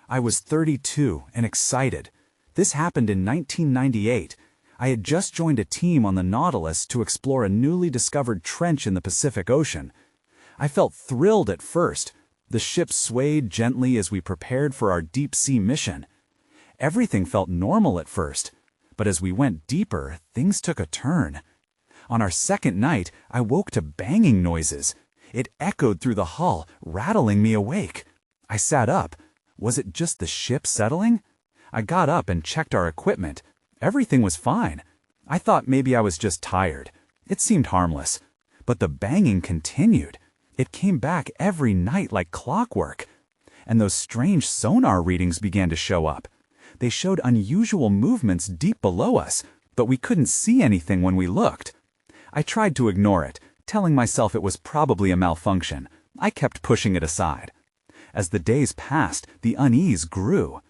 I was 32 and excited. This happened in 1998. I had just joined a team on the Nautilus to explore a newly discovered trench in the Pacific Ocean. I felt thrilled at first. The ship swayed gently as we prepared for our deep-sea mission. Everything felt normal at first, but as we went deeper, things took a turn. On our second night, I woke to banging noises. It echoed through the hull, rattling me awake. I sat up. Was it just the ship settling? I got up and checked our equipment. Everything was fine. I thought maybe I was just tired. It seemed harmless. But the banging continued. It came back every night like clockwork. And those strange sonar readings began to show up. They showed unusual movements deep below us, but we couldn't see anything when we looked. I tried to ignore it, telling myself it was probably a malfunction. I kept pushing it aside. As the days passed, the unease grew.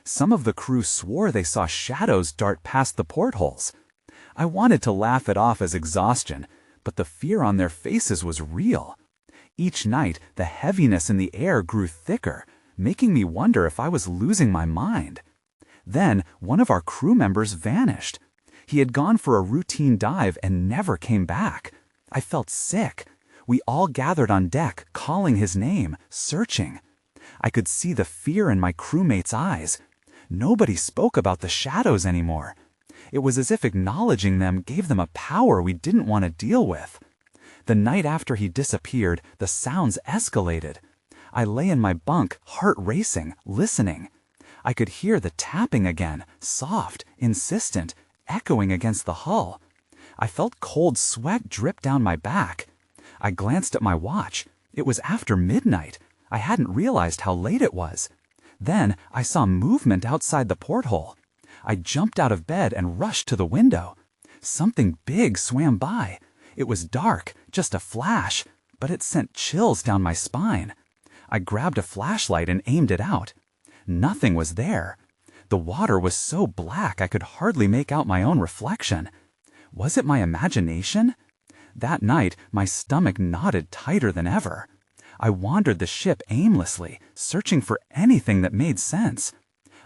Some of the crew swore they saw shadows dart past the portholes. I wanted to laugh it off as exhaustion, but the fear on their faces was real. Each night, the heaviness in the air grew thicker, making me wonder if I was losing my mind. Then, one of our crew members vanished. He had gone for a routine dive and never came back. I felt sick. We all gathered on deck, calling his name, searching. I could see the fear in my crewmates' eyes. Nobody spoke about the shadows anymore. It was as if acknowledging them gave them a power we didn't want to deal with. The night after he disappeared, the sounds escalated. I lay in my bunk, heart racing, listening. I could hear the tapping again, soft, insistent, echoing against the hull. I felt cold sweat drip down my back. I glanced at my watch. It was after midnight. I hadn't realized how late it was. Then I saw movement outside the porthole. I jumped out of bed and rushed to the window. Something big swam by. It was dark, just a flash, but it sent chills down my spine. I grabbed a flashlight and aimed it out. Nothing was there. The water was so black I could hardly make out my own reflection. Was it my imagination? That night, my stomach knotted tighter than ever. I wandered the ship aimlessly, searching for anything that made sense.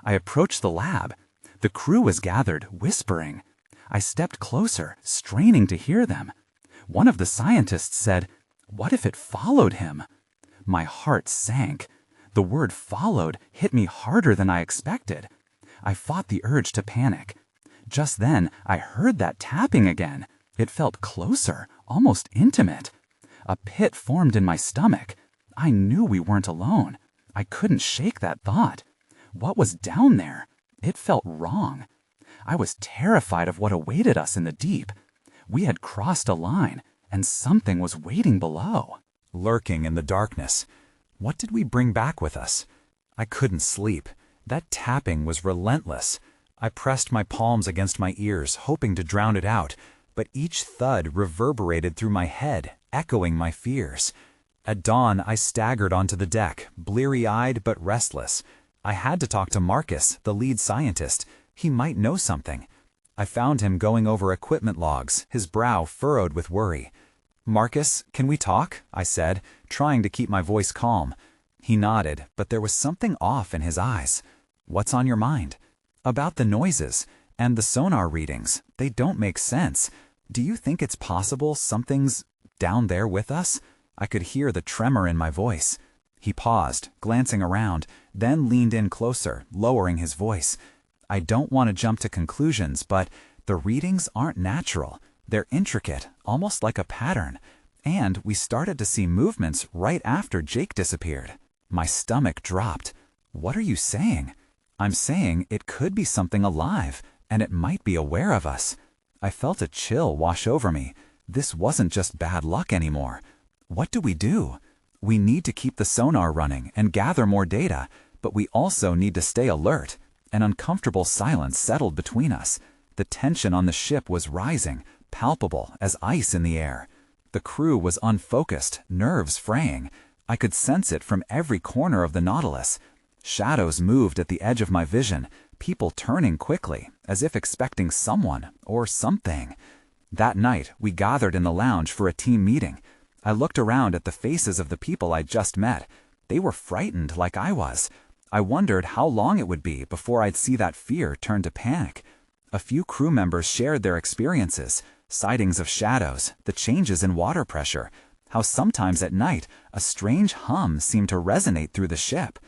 I approached the lab. The crew was gathered, whispering. I stepped closer, straining to hear them. One of the scientists said, "What if it followed him?" My heart sank. The word "followed" hit me harder than I expected. I fought the urge to panic. Just then, I heard that tapping again. It felt closer, almost intimate. A pit formed in my stomach. I knew we weren't alone. I couldn't shake that thought. What was down there? It felt wrong. I was terrified of what awaited us in the deep. We had crossed a line, and something was waiting below. Lurking in the darkness. What did we bring back with us? I couldn't sleep. That tapping was relentless. I pressed my palms against my ears, hoping to drown it out, but each thud reverberated through my head, echoing my fears. At dawn, I staggered onto the deck, bleary-eyed but restless. I had to talk to Marcus, the lead scientist. He might know something. I found him going over equipment logs, his brow furrowed with worry. "Marcus, can we talk?" I said, trying to keep my voice calm. He nodded, but there was something off in his eyes. "What's on your mind?" "About the noises and the sonar readings. They don't make sense. Do you think it's possible something's down there with us?" I could hear the tremor in my voice. He paused, glancing around, then leaned in closer, lowering his voice. "I don't want to jump to conclusions, but the readings aren't natural. They're intricate, almost like a pattern. And we started to see movements right after Jake disappeared." My stomach dropped. "What are you saying?" "I'm saying it could be something alive, and it might be aware of us." I felt a chill wash over me. This wasn't just bad luck anymore. What do we do? We need to keep the sonar running and gather more data, but we also need to stay alert. An uncomfortable silence settled between us. The tension on the ship was rising, palpable as ice in the air. The crew was unfocused, nerves fraying. I could sense it from every corner of the Nautilus. Shadows moved at the edge of my vision, people turning quickly, as if expecting someone or something. That night, we gathered in the lounge for a team meeting. I looked around at the faces of the people I'd just met. They were frightened like I was. I wondered how long it would be before I'd see that fear turn to panic. A few crew members shared their experiences, sightings of shadows, the changes in water pressure, how sometimes at night a strange hum seemed to resonate through the ship.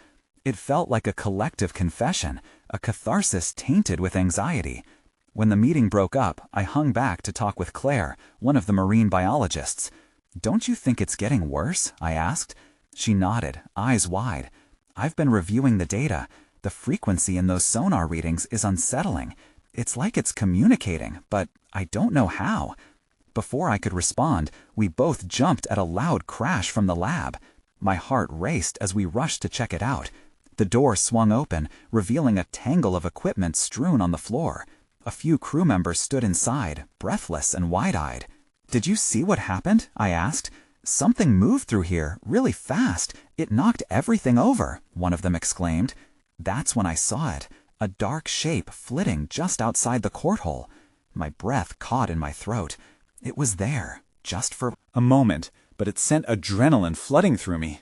It felt like a collective confession, a catharsis tainted with anxiety. When the meeting broke up, I hung back to talk with Claire, one of the marine biologists. "Don't you think it's getting worse?" I asked. She nodded, eyes wide. "I've been reviewing the data. The frequency in those sonar readings is unsettling. It's like it's communicating, but I don't know how." Before I could respond, we both jumped at a loud crash from the lab. My heart raced as we rushed to check it out. The door swung open, revealing a tangle of equipment strewn on the floor. A few crew members stood inside, breathless and wide-eyed. "Did you see what happened?" I asked. "Something moved through here, really fast. It knocked everything over," one of them exclaimed. That's when I saw it, a dark shape flitting just outside the porthole. My breath caught in my throat. It was there, just for a moment, but it sent adrenaline flooding through me.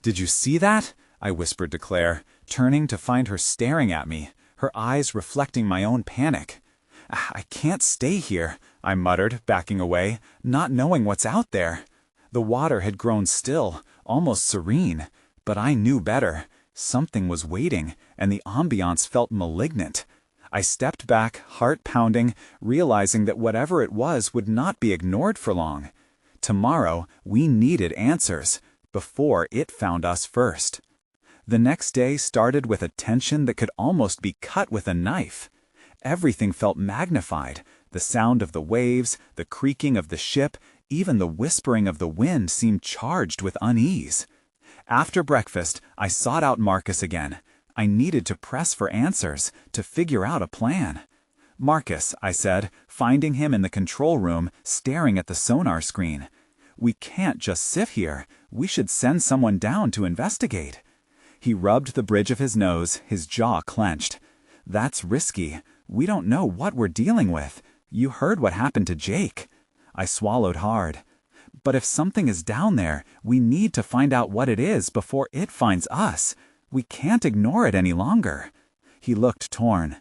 "Did you see that?" I whispered to Claire, turning to find her staring at me, her eyes reflecting my own panic. "I can't stay here," I muttered, backing away, not knowing what's out there. The water had grown still, almost serene, but I knew better. Something was waiting, and the ambiance felt malignant. I stepped back, heart pounding, realizing that whatever it was would not be ignored for long. Tomorrow, we needed answers, before it found us first. The next day started with a tension that could almost be cut with a knife. Everything felt magnified. The sound of the waves, the creaking of the ship, even the whispering of the wind seemed charged with unease. After breakfast, I sought out Marcus again. I needed to press for answers, to figure out a plan. "Marcus," I said, finding him in the control room, staring at the sonar screen. "We can't just sit here. We should send someone down to investigate." He rubbed the bridge of his nose, his jaw clenched. "That's risky. We don't know what we're dealing with. You heard what happened to Jake." I swallowed hard. "But if something is down there, we need to find out what it is before it finds us. We can't ignore it any longer." He looked torn.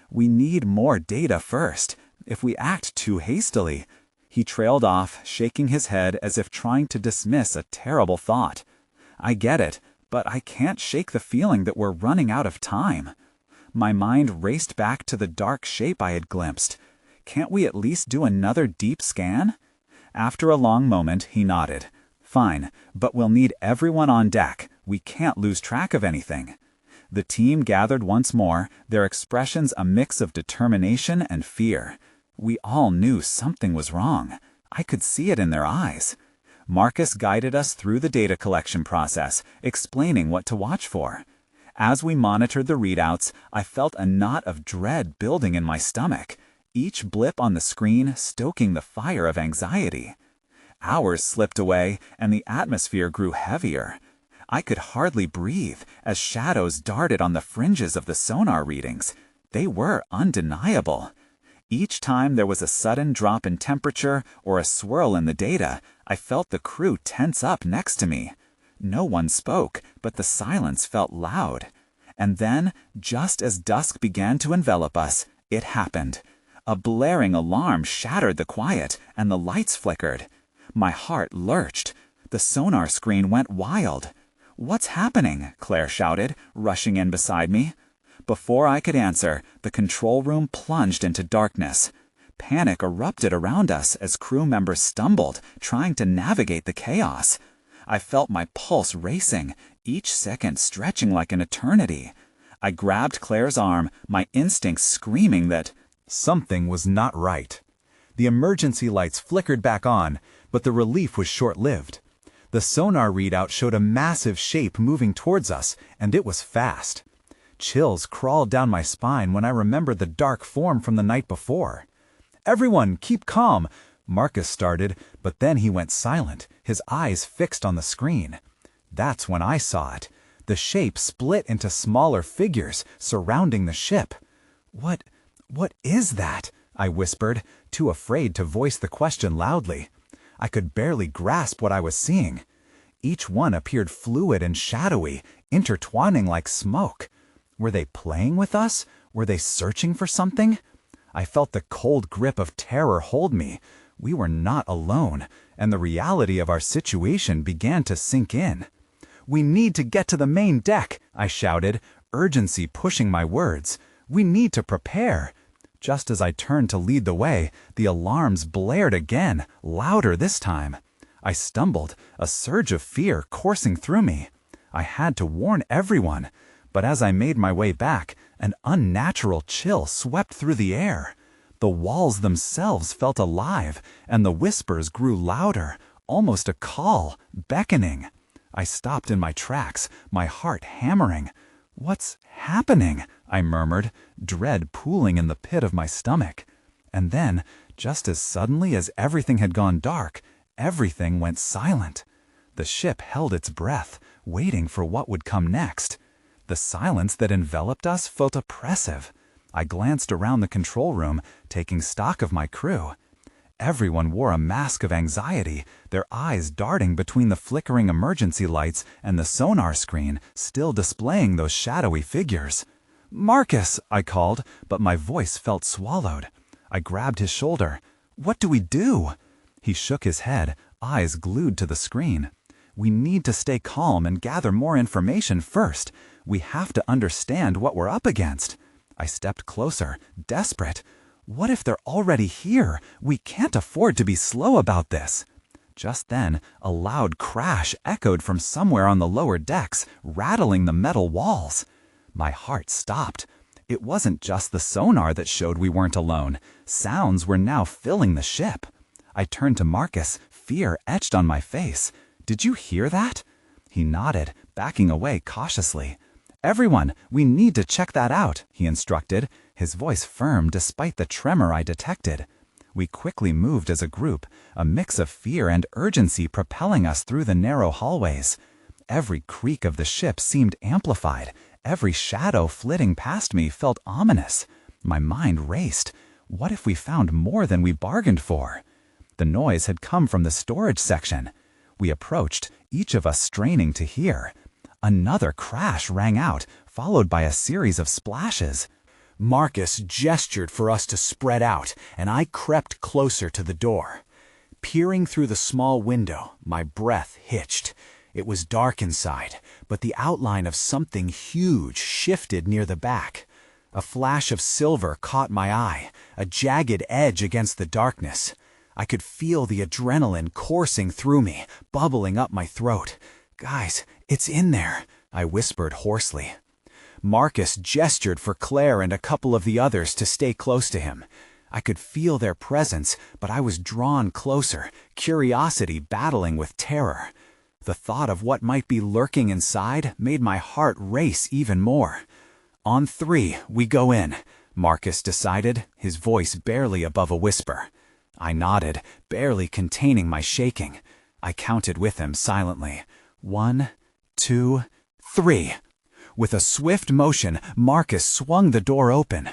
"We need more data first. If we act too hastily..." He trailed off, shaking his head as if trying to dismiss a terrible thought. "I get it, but I can't shake the feeling that we're running out of time." My mind raced back to the dark shape I had glimpsed. "Can't we at least do another deep scan?" After a long moment, he nodded. "Fine, but we'll need everyone on deck. We can't lose track of anything." The team gathered once more, their expressions a mix of determination and fear. We all knew something was wrong. I could see it in their eyes. Marcus guided us through the data collection process, explaining what to watch for. As we monitored the readouts, I felt a knot of dread building in my stomach, each blip on the screen stoking the fire of anxiety. Hours slipped away, and the atmosphere grew heavier. I could hardly breathe as shadows darted on the fringes of the sonar readings. They were undeniable. Each time there was a sudden drop in temperature or a swirl in the data, I felt the crew tense up next to me. No one spoke, but the silence felt loud. And then, just as dusk began to envelop us, it happened. A blaring alarm shattered the quiet, and the lights flickered. My heart lurched. The sonar screen went wild. "What's happening?" Claire shouted, rushing in beside me. Before I could answer, the control room plunged into darkness. Panic erupted around us as crew members stumbled, trying to navigate the chaos. I felt my pulse racing, each second stretching like an eternity. I grabbed Claire's arm, my instincts screaming that something was not right. The emergency lights flickered back on, but the relief was short-lived. The sonar readout showed a massive shape moving towards us, and it was fast. Chills crawled down my spine when I remembered the dark form from the night before. "Everyone, keep calm," Marcus started, but then he went silent, his eyes fixed on the screen. That's when I saw it. The shape split into smaller figures, surrounding the ship. What is that?" I whispered, too afraid to voice the question loudly. I could barely grasp what I was seeing. Each one appeared fluid and shadowy, intertwining like smoke. Were they playing with us? Were they searching for something? I felt the cold grip of terror hold me. We were not alone, and the reality of our situation began to sink in. "We need to get to the main deck," I shouted, urgency pushing my words. "We need to prepare." Just as I turned to lead the way, the alarms blared again, louder this time. I stumbled, a surge of fear coursing through me. I had to warn everyone, but as I made my way back, an unnatural chill swept through the air. The walls themselves felt alive, and the whispers grew louder, almost a call, beckoning. I stopped in my tracks, my heart hammering. "What's happening?" I murmured, dread pooling in the pit of my stomach. And then, just as suddenly as everything had gone dark, everything went silent. The ship held its breath, waiting for what would come next. The silence that enveloped us felt oppressive. I glanced around the control room, taking stock of my crew. Everyone wore a mask of anxiety, their eyes darting between the flickering emergency lights and the sonar screen, still displaying those shadowy figures. "Marcus!" I called, but my voice felt swallowed. I grabbed his shoulder. "What do we do?" He shook his head, eyes glued to the screen. "We need to stay calm and gather more information first. We have to understand what we're up against." I stepped closer, desperate. "What if they're already here? We can't afford to be slow about this." Just then, a loud crash echoed from somewhere on the lower decks, rattling the metal walls. My heart stopped. It wasn't just the sonar that showed we weren't alone. Sounds were now filling the ship. I turned to Marcus, fear etched on my face. "Did you hear that?" He nodded, backing away cautiously. "Everyone, we need to check that out," he instructed, his voice firm despite the tremor I detected. We quickly moved as a group, a mix of fear and urgency propelling us through the narrow hallways. Every creak of the ship seemed amplified. Every shadow flitting past me felt ominous. My mind raced. What if we found more than we bargained for? The noise had come from the storage section. We approached, each of us straining to hear. Another crash rang out, followed by a series of splashes. Marcus gestured for us to spread out, and I crept closer to the door. Peering through the small window, my breath hitched. It was dark inside, but the outline of something huge shifted near the back. A flash of silver caught my eye, a jagged edge against the darkness. I could feel the adrenaline coursing through me, bubbling up my throat. "Guys, it's in there," I whispered hoarsely. Marcus gestured for Claire and a couple of the others to stay close to him. I could feel their presence, but I was drawn closer, curiosity battling with terror. The thought of what might be lurking inside made my heart race even more. "On 3, we go in," Marcus decided, his voice barely above a whisper. I nodded, barely containing my shaking. I counted with him silently. 1, 2, 3. With a swift motion, Marcus swung the door open.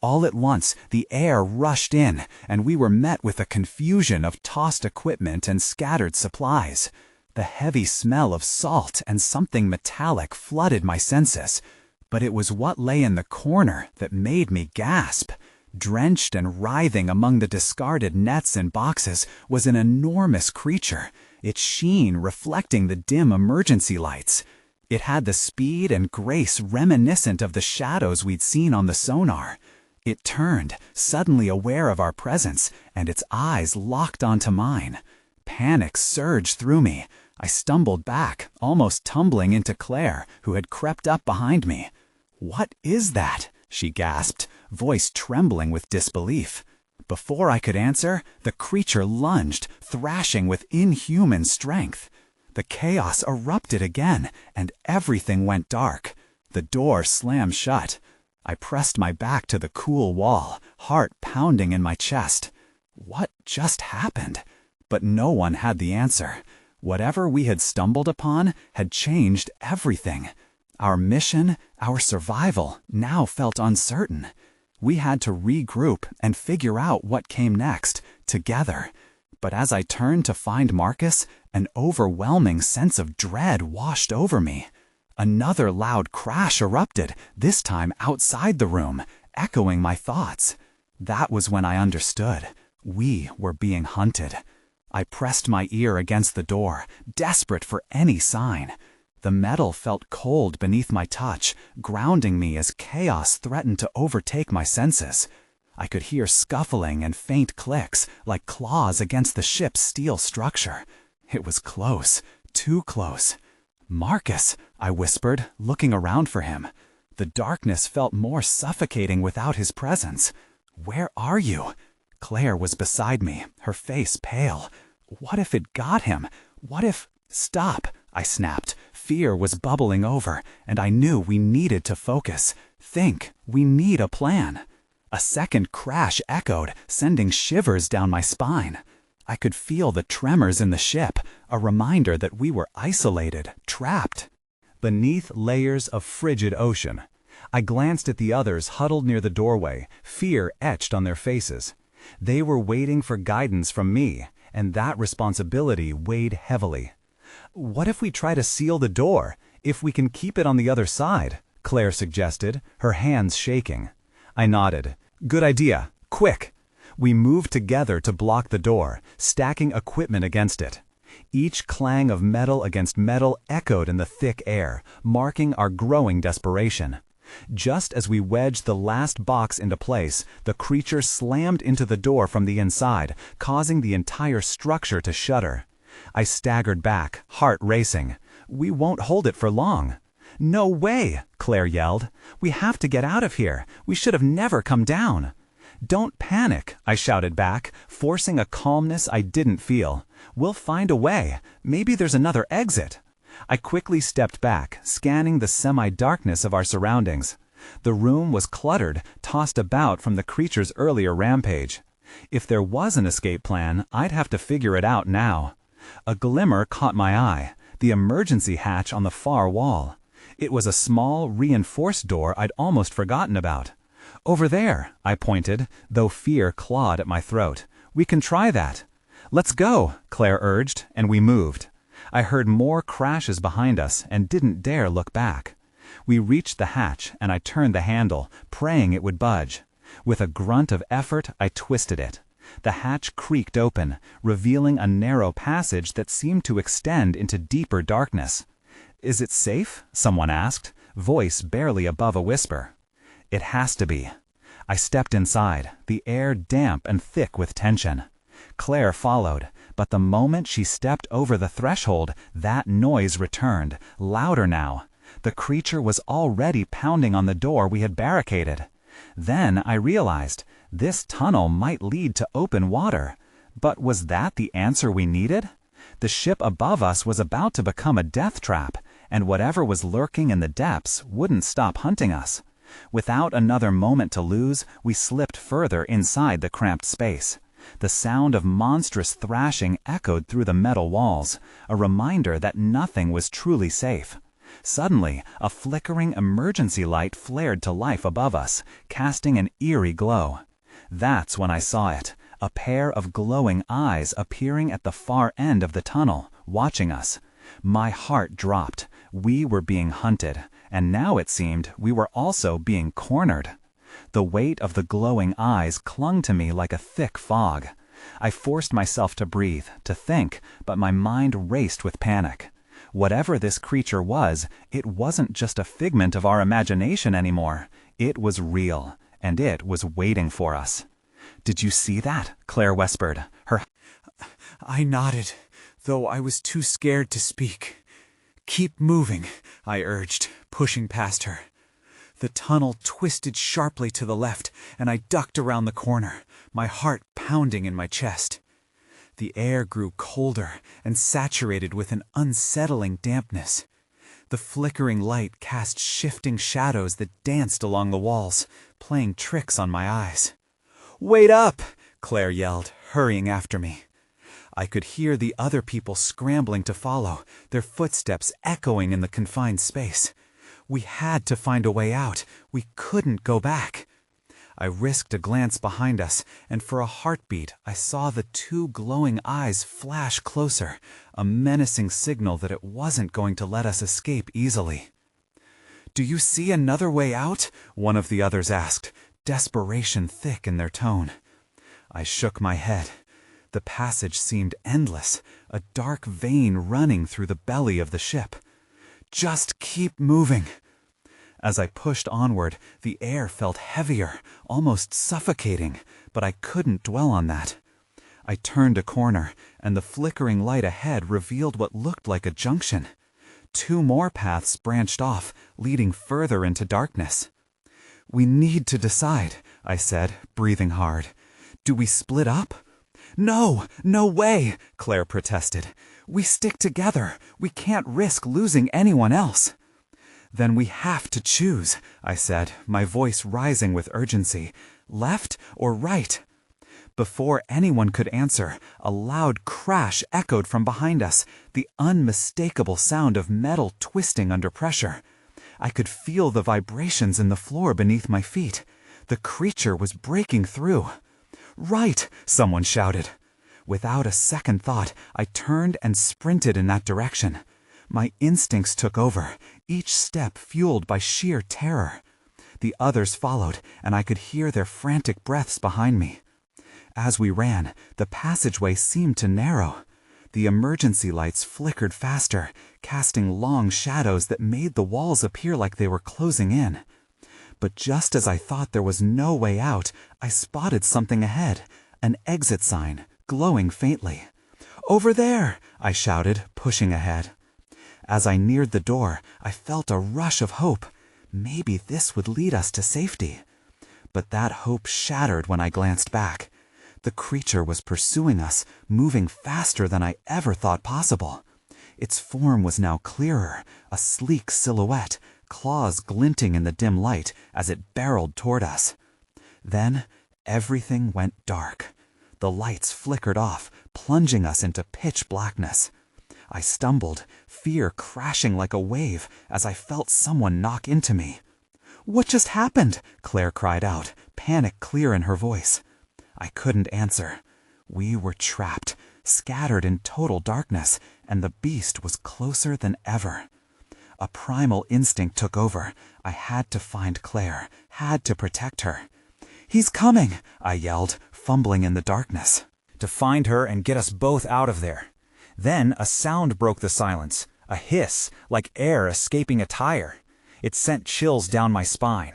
All at once, the air rushed in, and we were met with a confusion of tossed equipment and scattered supplies. The heavy smell of salt and something metallic flooded my senses. But it was what lay in the corner that made me gasp. Drenched and writhing among the discarded nets and boxes was an enormous creature, its sheen reflecting the dim emergency lights. It had the speed and grace reminiscent of the shadows we'd seen on the sonar. It turned, suddenly aware of our presence, and its eyes locked onto mine. Panic surged through me. I stumbled back, almost tumbling into Claire, who had crept up behind me. "What is that?" she gasped, voice trembling with disbelief. Before I could answer, the creature lunged, thrashing with inhuman strength. The chaos erupted again, and everything went dark. The door slammed shut. I pressed my back to the cool wall, heart pounding in my chest. What just happened? But no one had the answer. Whatever we had stumbled upon had changed everything. Our mission, our survival, now felt uncertain. We had to regroup and figure out what came next, together. But as I turned to find Marcus, an overwhelming sense of dread washed over me. Another loud crash erupted, this time outside the room, echoing my thoughts. That was when I understood. We were being hunted. I pressed my ear against the door, desperate for any sign. The metal felt cold beneath my touch, grounding me as chaos threatened to overtake my senses. I could hear scuffling and faint clicks, like claws against the ship's steel structure. It was close, too close. "Marcus," I whispered, looking around for him. The darkness felt more suffocating without his presence. "Where are you?" Claire was beside me, her face pale. What if it got him? What if— "Stop," I snapped. Fear was bubbling over, and I knew we needed to focus. Think, we need a plan. A second crash echoed, sending shivers down my spine. I could feel the tremors in the ship, a reminder that we were isolated, trapped. Beneath layers of frigid ocean. I glanced at the others huddled near the doorway, fear etched on their faces. They were waiting for guidance from me, and that responsibility weighed heavily. "What if we try to seal the door, if we can keep it on the other side?" Claire suggested, her hands shaking. I nodded. "Good idea. Quick!" We moved together to block the door, stacking equipment against it. Each clang of metal against metal echoed in the thick air, marking our growing desperation. Just as we wedged the last box into place, the creature slammed into the door from the inside, causing the entire structure to shudder. I staggered back, heart racing. "We won't hold it for long." "No way!" Claire yelled. "We have to get out of here. We should have never come down." "Don't panic," I shouted back, forcing a calmness I didn't feel. "We'll find a way. Maybe there's another exit." I quickly stepped back, scanning the semi-darkness of our surroundings. The room was cluttered, tossed about from the creature's earlier rampage. If there was an escape plan, I'd have to figure it out now. A glimmer caught my eye, the emergency hatch on the far wall. It was a small, reinforced door I'd almost forgotten about. "Over there," I pointed, though fear clawed at my throat. "We can try that." "Let's go," Claire urged, and we moved. I heard more crashes behind us and didn't dare look back. We reached the hatch, and I turned the handle, praying it would budge. With a grunt of effort, I twisted it. The hatch creaked open, revealing a narrow passage that seemed to extend into deeper darkness. "Is it safe?" someone asked, voice barely above a whisper. "It has to be." I stepped inside, the air damp and thick with tension. Claire followed, but the moment she stepped over the threshold, that noise returned, louder now. The creature was already pounding on the door we had barricaded. Then I realized, this tunnel might lead to open water. But was that the answer we needed? The ship above us was about to become a death trap, and whatever was lurking in the depths wouldn't stop hunting us. Without another moment to lose, we slipped further inside the cramped space. The sound of monstrous thrashing echoed through the metal walls, a reminder that nothing was truly safe. Suddenly, a flickering emergency light flared to life above us, casting an eerie glow. That's when I saw it, a pair of glowing eyes appearing at the far end of the tunnel, watching us. My heart dropped. We were being hunted, and now it seemed we were also being cornered. The weight of the glowing eyes clung to me like a thick fog. I forced myself to breathe, to think, but my mind raced with panic. Whatever this creature was, it wasn't just a figment of our imagination anymore. It was real, and it was waiting for us. "Did you see that?" Claire whispered. I nodded, though I was too scared to speak. "Keep moving," I urged, pushing past her. The tunnel twisted sharply to the left, and I ducked around the corner, my heart pounding in my chest. The air grew colder and saturated with an unsettling dampness. The flickering light cast shifting shadows that danced along the walls, playing tricks on my eyes. "Wait up!" Claire yelled, hurrying after me. I could hear the other people scrambling to follow, their footsteps echoing in the confined space. We had to find a way out. We couldn't go back. I risked a glance behind us, and for a heartbeat I saw the two glowing eyes flash closer, a menacing signal that it wasn't going to let us escape easily. "Do you see another way out?" one of the others asked, desperation thick in their tone. I shook my head. The passage seemed endless, a dark vein running through the belly of the ship. "Just keep moving." As I pushed onward, the air felt heavier, almost suffocating, but I couldn't dwell on that. I turned a corner, and the flickering light ahead revealed what looked like a junction. Two more paths branched off, leading further into darkness. "We need to decide," I said, breathing hard. "Do we split up?" "No, no way," Claire protested. "We stick together. We can't risk losing anyone else." "Then we have to choose," I said, my voice rising with urgency. "Left or right?" Before anyone could answer, a loud crash echoed from behind us, the unmistakable sound of metal twisting under pressure. I could feel the vibrations in the floor beneath my feet. The creature was breaking through. "Right!" someone shouted. Without a second thought, I turned and sprinted in that direction. My instincts took over, each step fueled by sheer terror. The others followed, and I could hear their frantic breaths behind me. As we ran, the passageway seemed to narrow. The emergency lights flickered faster, casting long shadows that made the walls appear like they were closing in. But just as I thought there was no way out, I spotted something ahead, an exit sign, glowing faintly. "Over there!" I shouted, pushing ahead. As I neared the door, I felt a rush of hope. Maybe this would lead us to safety. But that hope shattered when I glanced back. The creature was pursuing us, moving faster than I ever thought possible. Its form was now clearer, a sleek silhouette, claws glinting in the dim light as it barreled toward us. Then everything went dark. The lights flickered off, plunging us into pitch blackness. I stumbled, fear crashing like a wave as I felt someone knock into me. "What just happened?" Claire cried out, panic clear in her voice. I couldn't answer. We were trapped, scattered in total darkness, and the beast was closer than ever. A primal instinct took over. I had to find Claire, had to protect her. "He's coming!" I yelled, fumbling in the darkness. To find her and get us both out of there. Then a sound broke the silence, a hiss, like air escaping a tire. It sent chills down my spine.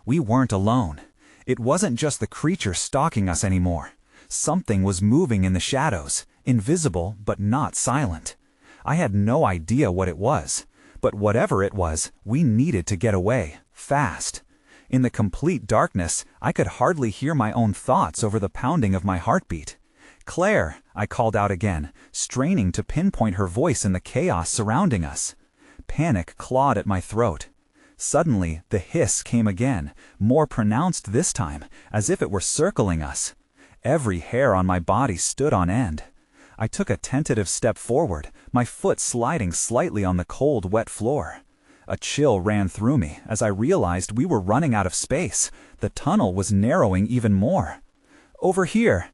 We weren't alone. It wasn't just the creature stalking us anymore. Something was moving in the shadows, invisible but not silent. I had no idea what it was, but whatever it was, we needed to get away, fast. In the complete darkness, I could hardly hear my own thoughts over the pounding of my heartbeat. "Claire," I called out again, straining to pinpoint her voice in the chaos surrounding us. Panic clawed at my throat. Suddenly, the hiss came again, more pronounced this time, as if it were circling us. Every hair on my body stood on end. I took a tentative step forward, my foot sliding slightly on the cold, wet floor. A chill ran through me as I realized we were running out of space. The tunnel was narrowing even more. "Over here!"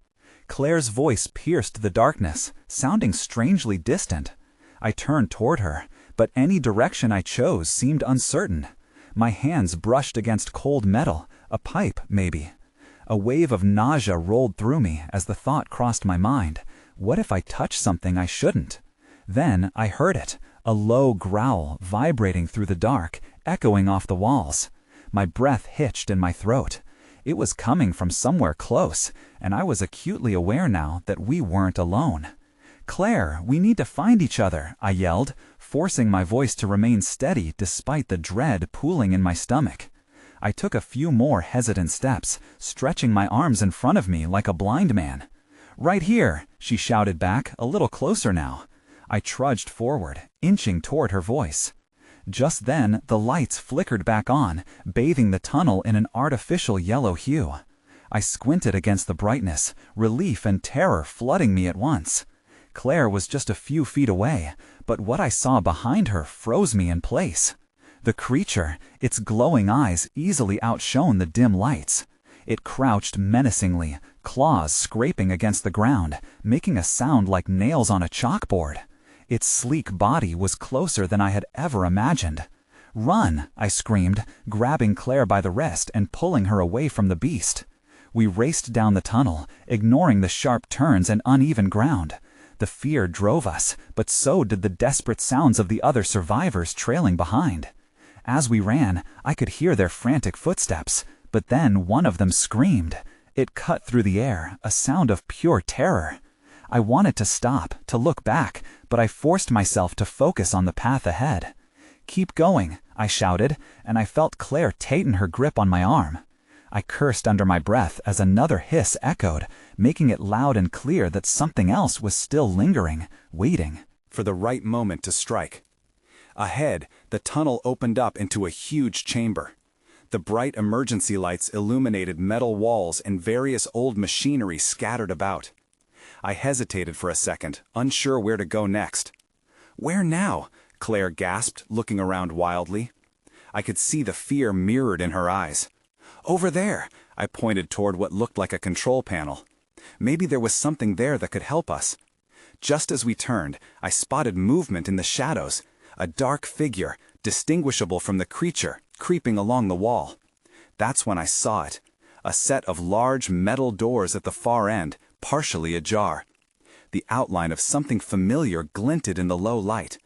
Claire's voice pierced the darkness, sounding strangely distant. I turned toward her, but any direction I chose seemed uncertain. My hands brushed against cold metal, a pipe, maybe. A wave of nausea rolled through me as the thought crossed my mind. What if I touched something I shouldn't? Then I heard it, a low growl vibrating through the dark, echoing off the walls. My breath hitched in my throat. It was coming from somewhere close, and I was acutely aware now that we weren't alone. "Claire, we need to find each other," I yelled, forcing my voice to remain steady despite the dread pooling in my stomach. I took a few more hesitant steps, stretching my arms in front of me like a blind man. "Right here," she shouted back, a little closer now. I trudged forward, inching toward her voice. Just then, the lights flickered back on, bathing the tunnel in an artificial yellow hue. I squinted against the brightness, relief and terror flooding me at once. Claire was just a few feet away, but what I saw behind her froze me in place. The creature, its glowing eyes easily outshone the dim lights. It crouched menacingly, claws scraping against the ground, making a sound like nails on a chalkboard. Its sleek body was closer than I had ever imagined. "Run!" I screamed, grabbing Claire by the wrist and pulling her away from the beast. We raced down the tunnel, ignoring the sharp turns and uneven ground. The fear drove us, but so did the desperate sounds of the other survivors trailing behind. As we ran, I could hear their frantic footsteps, but then one of them screamed. It cut through the air, a sound of pure terror. I wanted to stop, to look back, but I forced myself to focus on the path ahead. "Keep going," I shouted, and I felt Claire tighten her grip on my arm. I cursed under my breath as another hiss echoed, making it loud and clear that something else was still lingering, waiting for the right moment to strike. Ahead, the tunnel opened up into a huge chamber. The bright emergency lights illuminated metal walls and various old machinery scattered about. I hesitated for a second, unsure where to go next. "Where now?" Claire gasped, looking around wildly. I could see the fear mirrored in her eyes. "Over there," I pointed toward what looked like a control panel. Maybe there was something there that could help us. Just as we turned, I spotted movement in the shadows, a dark figure, distinguishable from the creature, creeping along the wall. That's when I saw it, a set of large metal doors at the far end, partially ajar. The outline of something familiar glinted in the low light.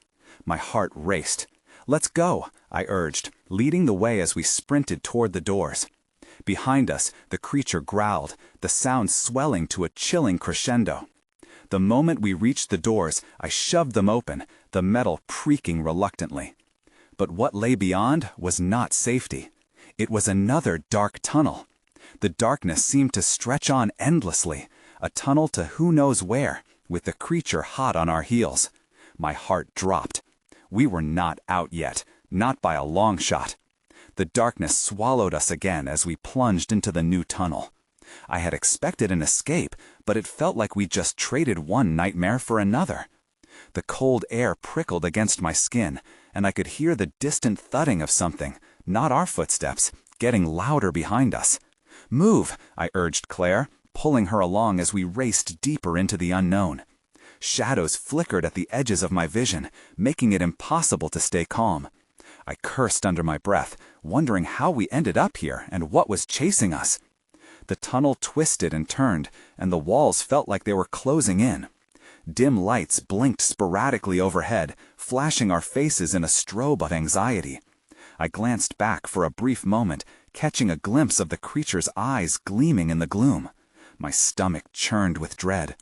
My heart raced. "Let's go," I urged, leading the way as we sprinted toward the doors. Behind us, the creature growled, the sound swelling to a chilling crescendo. The moment we reached the doors, I shoved them open, the metal creaking reluctantly. But what lay beyond was not safety. It was another dark tunnel. The darkness seemed to stretch on endlessly, a tunnel to who knows where, with the creature hot on our heels. My heart dropped. We were not out yet, not by a long shot. The darkness swallowed us again as we plunged into the new tunnel. I had expected an escape, but it felt like we just traded one nightmare for another. The cold air prickled against my skin, and I could hear the distant thudding of something, not our footsteps, getting louder behind us. "Move," I urged Claire, pulling her along as we raced deeper into the unknown. Shadows flickered at the edges of my vision, making it impossible to stay calm. I cursed under my breath, wondering how we ended up here and what was chasing us. The tunnel twisted and turned, and the walls felt like they were closing in. Dim lights blinked sporadically overhead, flashing our faces in a strobe of anxiety. I glanced back for a brief moment, catching a glimpse of the creature's eyes gleaming in the gloom. My stomach churned with dread.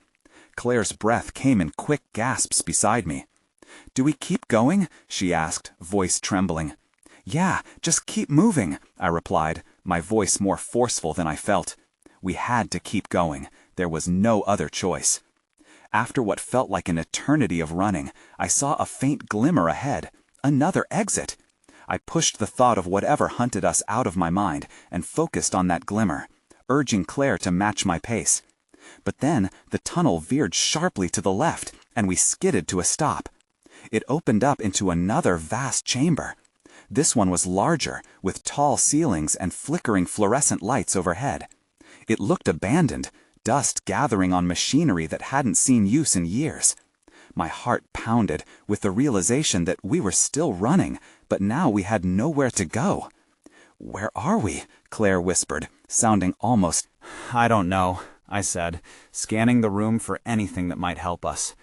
Claire's breath came in quick gasps beside me. "Do we keep going?" she asked, voice trembling. "Yeah, just keep moving," I replied, my voice more forceful than I felt. We had to keep going. There was no other choice. After what felt like an eternity of running, I saw a faint glimmer ahead, another exit. I pushed the thought of whatever hunted us out of my mind and focused on that glimmer, urging Claire to match my pace. But then the tunnel veered sharply to the left, and we skidded to a stop. It opened up into another vast chamber. This one was larger, with tall ceilings and flickering fluorescent lights overhead. It looked abandoned, dust gathering on machinery that hadn't seen use in years. My heart pounded with the realization that we were still running, but now we had nowhere to go. "Where are we?" Claire whispered, sounding almost... "I don't know," I said, scanning the room for anything that might help us.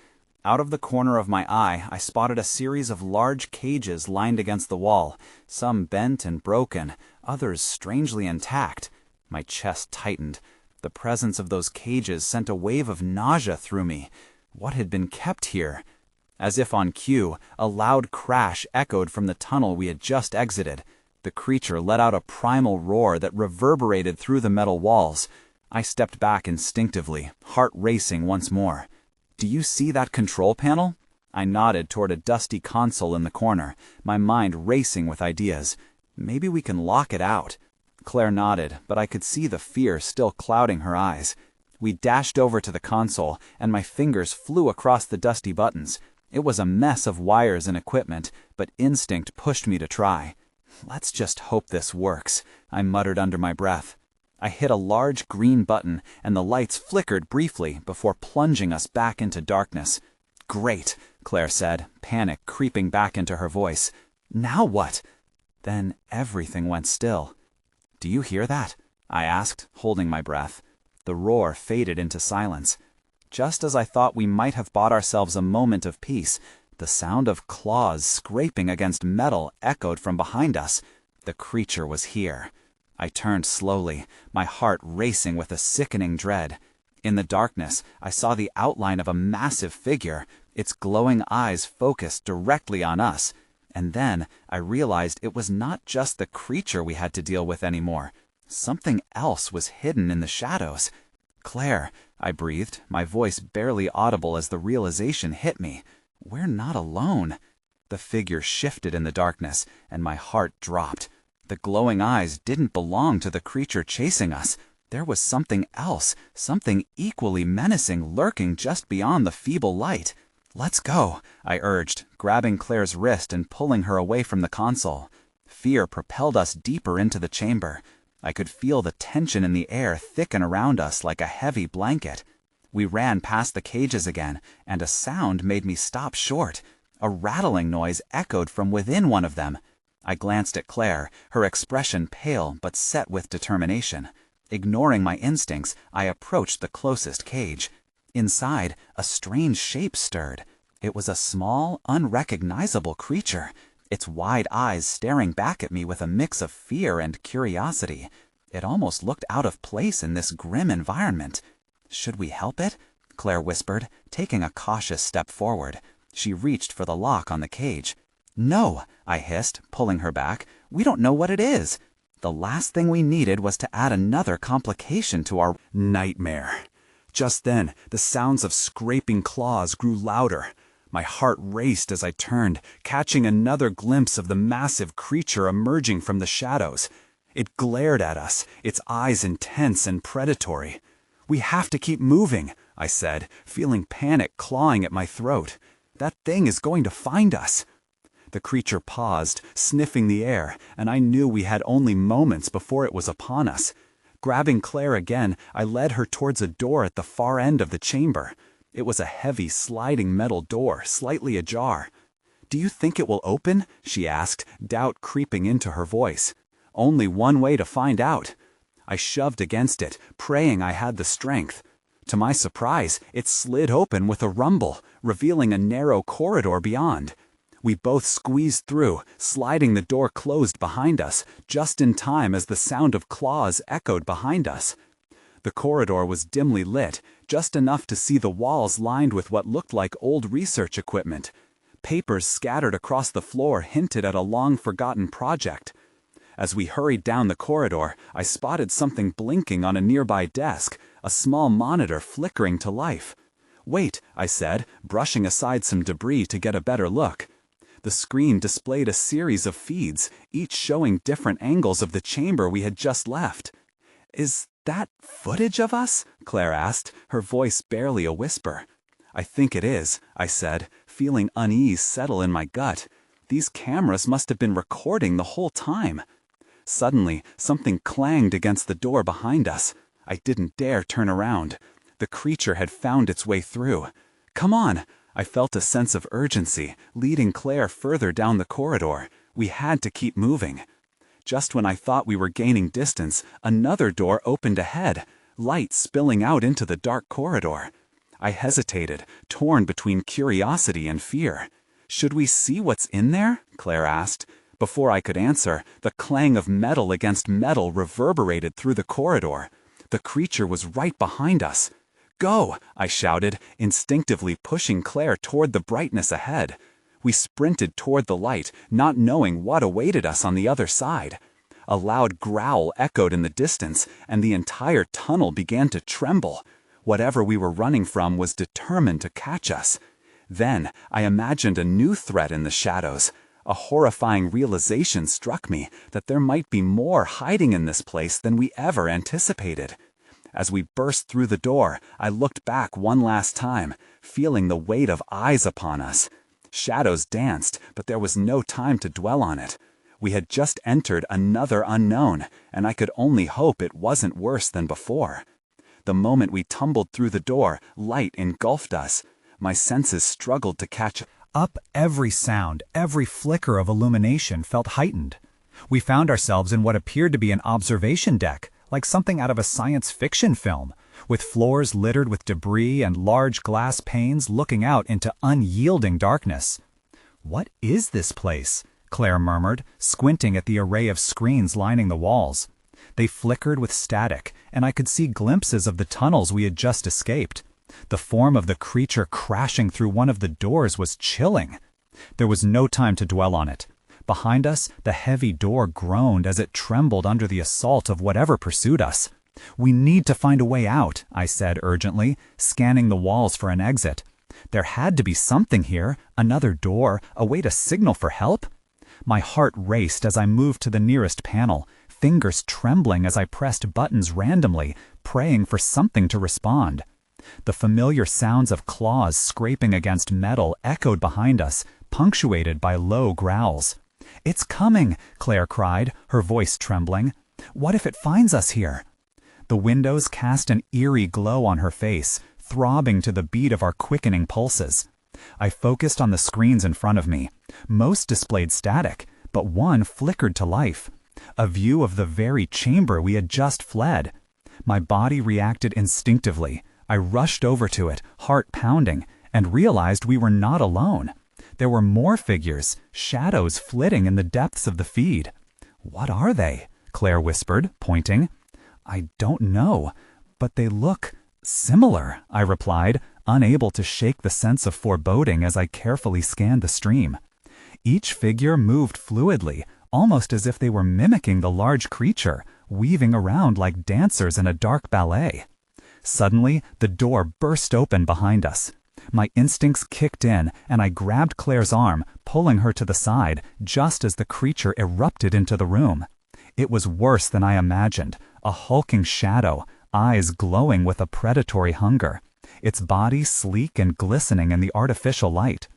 Out of the corner of my eye, I spotted a series of large cages lined against the wall, some bent and broken, others strangely intact. My chest tightened. The presence of those cages sent a wave of nausea through me. What had been kept here? As if on cue, a loud crash echoed from the tunnel we had just exited. The creature let out a primal roar that reverberated through the metal walls. I stepped back instinctively, heart racing once more. "Do you see that control panel?" I nodded toward a dusty console in the corner, my mind racing with ideas. "Maybe we can lock it out." Claire nodded, but I could see the fear still clouding her eyes. We dashed over to the console, and my fingers flew across the dusty buttons. It was a mess of wires and equipment, but instinct pushed me to try. "Let's just hope this works," I muttered under my breath. I hit a large green button, and the lights flickered briefly before plunging us back into darkness. "Great," Claire said, panic creeping back into her voice. "Now what?" Then everything went still. "Do you hear that?" I asked, holding my breath. The roar faded into silence. Just as I thought we might have bought ourselves a moment of peace, the sound of claws scraping against metal echoed from behind us. The creature was here. I turned slowly, my heart racing with a sickening dread. In the darkness, I saw the outline of a massive figure, its glowing eyes focused directly on us. And then I realized it was not just the creature we had to deal with anymore. Something else was hidden in the shadows. "Claire," I breathed, my voice barely audible as the realization hit me. "We're not alone." The figure shifted in the darkness, and my heart dropped. The glowing eyes didn't belong to the creature chasing us. There was something else, something equally menacing lurking just beyond the feeble light. "Let's go," I urged, grabbing Claire's wrist and pulling her away from the console. Fear propelled us deeper into the chamber. I could feel the tension in the air thicken around us like a heavy blanket. We ran past the cages again, and a sound made me stop short. A rattling noise echoed from within one of them. I glanced at Claire, her expression pale but set with determination. Ignoring my instincts, I approached the closest cage. Inside, a strange shape stirred. It was a small, unrecognizable creature, its wide eyes staring back at me with a mix of fear and curiosity. It almost looked out of place in this grim environment. "Should we help it?" Claire whispered, taking a cautious step forward. She reached for the lock on the cage. "No," I hissed, pulling her back. "We don't know what it is." The last thing we needed was to add another complication to our nightmare. Just then, the sounds of scraping claws grew louder. My heart raced as I turned, catching another glimpse of the massive creature emerging from the shadows. It glared at us, its eyes intense and predatory. "We have to keep moving," I said, feeling panic clawing at my throat. "That thing is going to find us." The creature paused, sniffing the air, and I knew we had only moments before it was upon us. Grabbing Claire again, I led her towards a door at the far end of the chamber. It was a heavy, sliding metal door, slightly ajar. "Do you think it will open?" she asked, doubt creeping into her voice. "Only one way to find out." I shoved against it, praying I had the strength. To my surprise, it slid open with a rumble, revealing a narrow corridor beyond. We both squeezed through, sliding the door closed behind us, just in time as the sound of claws echoed behind us. The corridor was dimly lit, just enough to see the walls lined with what looked like old research equipment. Papers scattered across the floor hinted at a long-forgotten project. As we hurried down the corridor, I spotted something blinking on a nearby desk, a small monitor flickering to life. "Wait," I said, brushing aside some debris to get a better look. The screen displayed a series of feeds, each showing different angles of the chamber we had just left. "Is that footage of us?" Claire asked, her voice barely a whisper. "I think it is," I said, feeling unease settle in my gut. These cameras must have been recording the whole time. Suddenly, something clanged against the door behind us. I didn't dare turn around. The creature had found its way through. "Come on!" I felt a sense of urgency, leading Claire further down the corridor. We had to keep moving. Just when I thought we were gaining distance, another door opened ahead, light spilling out into the dark corridor. I hesitated, torn between curiosity and fear. "Should we see what's in there?" Claire asked. Before I could answer, the clang of metal against metal reverberated through the corridor. The creature was right behind us. "Go!" I shouted, instinctively pushing Claire toward the brightness ahead. We sprinted toward the light, not knowing what awaited us on the other side. A loud growl echoed in the distance, and the entire tunnel began to tremble. Whatever we were running from was determined to catch us. Then I imagined a new threat in the shadows. A horrifying realization struck me that there might be more hiding in this place than we ever anticipated. As we burst through the door, I looked back one last time, feeling the weight of eyes upon us. Shadows danced, but there was no time to dwell on it. We had just entered another unknown, and I could only hope it wasn't worse than before. The moment we tumbled through the door, light engulfed us. My senses struggled to catch up. Every sound, every flicker of illumination felt heightened. We found ourselves in what appeared to be an observation deck, like something out of a science fiction film, with floors littered with debris and large glass panes looking out into unyielding darkness. "What is this place?" Claire murmured, squinting at the array of screens lining the walls. They flickered with static, and I could see glimpses of the tunnels we had just escaped. The form of the creature crashing through one of the doors was chilling. There was no time to dwell on it. Behind us, the heavy door groaned as it trembled under the assault of whatever pursued us. "We need to find a way out," I said urgently, scanning the walls for an exit. There had to be something here, another door, a way to signal for help. My heart raced as I moved to the nearest panel, fingers trembling as I pressed buttons randomly, praying for something to respond. The familiar sounds of claws scraping against metal echoed behind us, punctuated by low growls. "It's coming," Claire cried, her voice trembling. "What if it finds us here?" The windows cast an eerie glow on her face, throbbing to the beat of our quickening pulses. I focused on the screens in front of me. Most displayed static, but one flickered to life. A view of the very chamber we had just fled. My body reacted instinctively. I rushed over to it, heart pounding, and realized we were not alone. There were more figures, shadows flitting in the depths of the feed. "What are they?" Claire whispered, pointing. "I don't know, but they look similar," I replied, unable to shake the sense of foreboding as I carefully scanned the stream. Each figure moved fluidly, almost as if they were mimicking the large creature, weaving around like dancers in a dark ballet. Suddenly, the door burst open behind us. My instincts kicked in, and I grabbed Claire's arm, pulling her to the side, just as the creature erupted into the room. It was worse than I imagined, a hulking shadow, eyes glowing with a predatory hunger, its body sleek and glistening in the artificial light.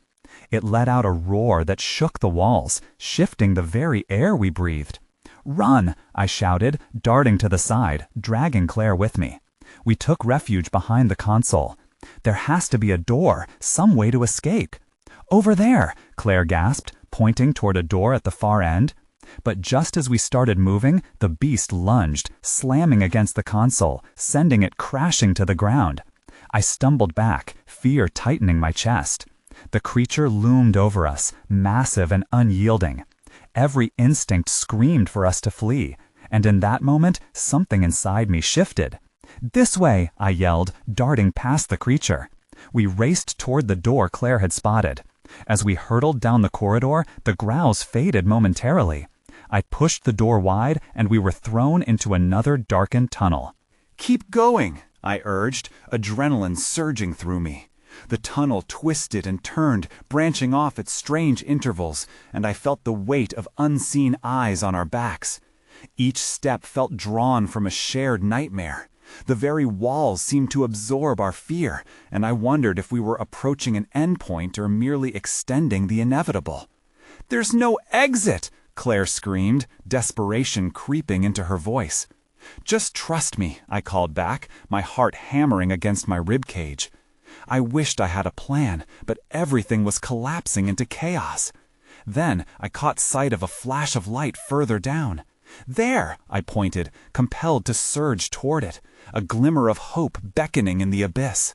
It let out a roar that shook the walls, shifting the very air we breathed. "Run!" I shouted, darting to the side, dragging Claire with me. We took refuge behind the console. "There has to be a door, some way to escape." "Over there!" Claire gasped, pointing toward a door at the far end. But just as we started moving, the beast lunged, slamming against the console, sending it crashing to the ground. I stumbled back, fear tightening my chest. The creature loomed over us, massive and unyielding. Every instinct screamed for us to flee, and in that moment, something inside me shifted. "This way!" I yelled, darting past the creature. We raced toward the door Claire had spotted. As we hurtled down the corridor, the growls faded momentarily. I pushed the door wide, and we were thrown into another darkened tunnel. "Keep going!" I urged, adrenaline surging through me. The tunnel twisted and turned, branching off at strange intervals, and I felt the weight of unseen eyes on our backs. Each step felt drawn from a shared nightmare. The very walls seemed to absorb our fear, and I wondered if we were approaching an endpoint or merely extending the inevitable. "There's no exit!" Claire screamed, desperation creeping into her voice. "Just trust me," I called back, my heart hammering against my ribcage. I wished I had a plan, but everything was collapsing into chaos. Then I caught sight of a flash of light further down. "There!" I pointed, compelled to surge toward it, a glimmer of hope beckoning in the abyss.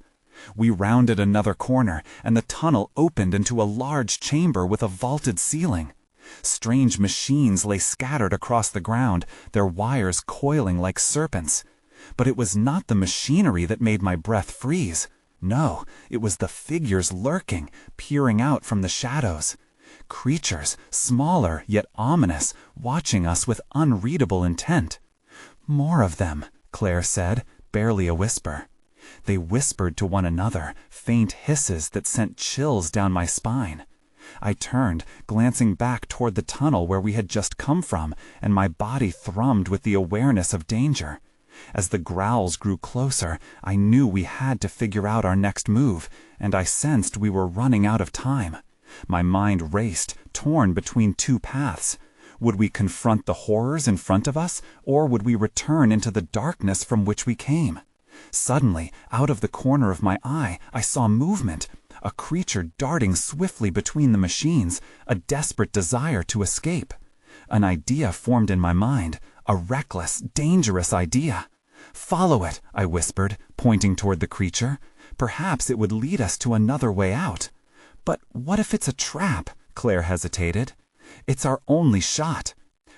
We rounded another corner, and the tunnel opened into a large chamber with a vaulted ceiling. Strange machines lay scattered across the ground, their wires coiling like serpents. But it was not the machinery that made my breath freeze. No, it was the figures lurking, peering out from the shadows. Creatures, smaller yet ominous, watching us with unreadable intent. "More of them," Claire said, barely a whisper. They whispered to one another, faint hisses that sent chills down my spine. I turned, glancing back toward the tunnel where we had just come from, and my body thrummed with the awareness of danger. As the growls grew closer, I knew we had to figure out our next move, and I sensed we were running out of time. My mind raced, torn between two paths. Would we confront the horrors in front of us, or would we return into the darkness from which we came? Suddenly, out of the corner of my eye, I saw movement, a creature darting swiftly between the machines, a desperate desire to escape. An idea formed in my mind, a reckless, dangerous idea. "Follow it," I whispered, pointing toward the creature. "Perhaps it would lead us to another way out." "But what if it's a trap?" Claire hesitated. "It's our only shot."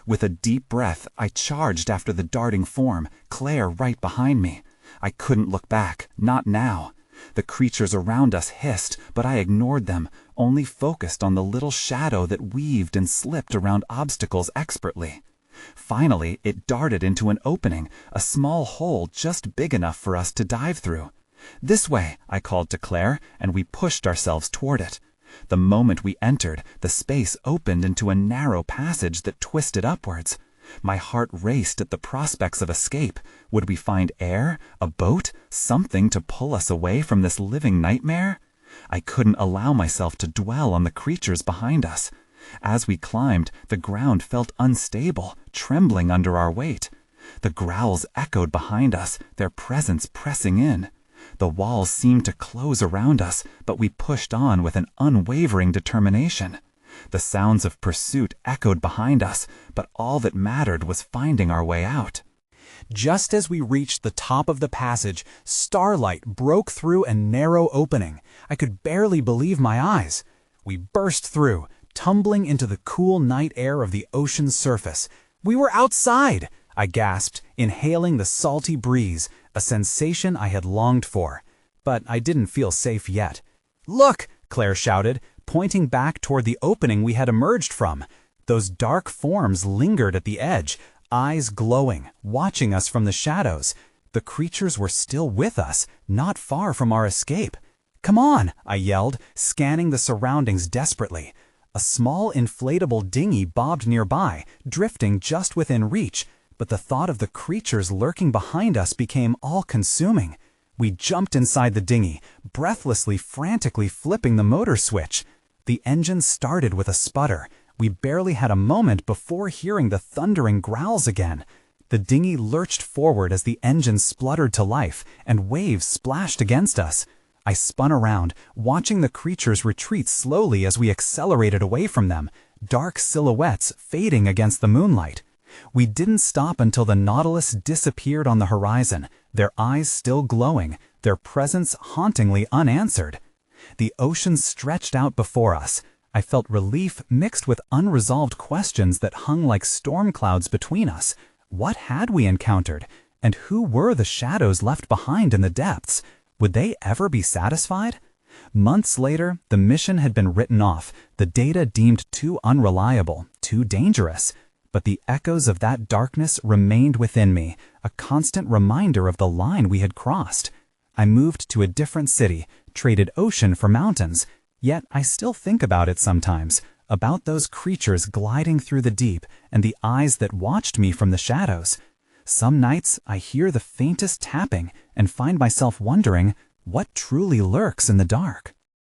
With a deep breath, I charged after the darting form, Claire right behind me. I couldn't look back, not now. The creatures around us hissed, but I ignored them, only focused on the little shadow that weaved and slipped around obstacles expertly. Finally, it darted into an opening, a small hole just big enough for us to dive through. "This way," I called to Claire, and we pushed ourselves toward it. The moment we entered, the space opened into a narrow passage that twisted upwards. My heart raced at the prospects of escape. Would we find air, a boat, something to pull us away from this living nightmare? I couldn't allow myself to dwell on the creatures behind us. As we climbed, the ground felt unstable, trembling under our weight. The growls echoed behind us, their presence pressing in. The walls seemed to close around us, but we pushed on with an unwavering determination. The sounds of pursuit echoed behind us, but all that mattered was finding our way out. Just as we reached the top of the passage, starlight broke through a narrow opening. I could barely believe my eyes. We burst through, tumbling into the cool night air of the ocean's surface. We were outside! I gasped, inhaling the salty breeze, a sensation I had longed for. But I didn't feel safe yet. "Look!" Claire shouted, pointing back toward the opening we had emerged from. Those dark forms lingered at the edge, eyes glowing, watching us from the shadows. The creatures were still with us, not far from our escape. "Come on!" I yelled, scanning the surroundings desperately. A small inflatable dinghy bobbed nearby, drifting just within reach, but the thought of the creatures lurking behind us became all-consuming. We jumped inside the dinghy, breathlessly, frantically flipping the motor switch. The engine started with a sputter. We barely had a moment before hearing the thundering growls again. The dinghy lurched forward as the engine spluttered to life, and waves splashed against us. I spun around, watching the creatures retreat slowly as we accelerated away from them, dark silhouettes fading against the moonlight. We didn't stop until the Nautilus disappeared on the horizon, their eyes still glowing, their presence hauntingly unanswered. The ocean stretched out before us. I felt relief mixed with unresolved questions that hung like storm clouds between us. What had we encountered? And who were the shadows left behind in the depths? Would they ever be satisfied? Months later, the mission had been written off, the data deemed too unreliable, too dangerous. But the echoes of that darkness remained within me, a constant reminder of the line we had crossed. I moved to a different city, traded ocean for mountains, yet I still think about it sometimes, about those creatures gliding through the deep and the eyes that watched me from the shadows. Some nights I hear the faintest tapping and find myself wondering what truly lurks in the dark.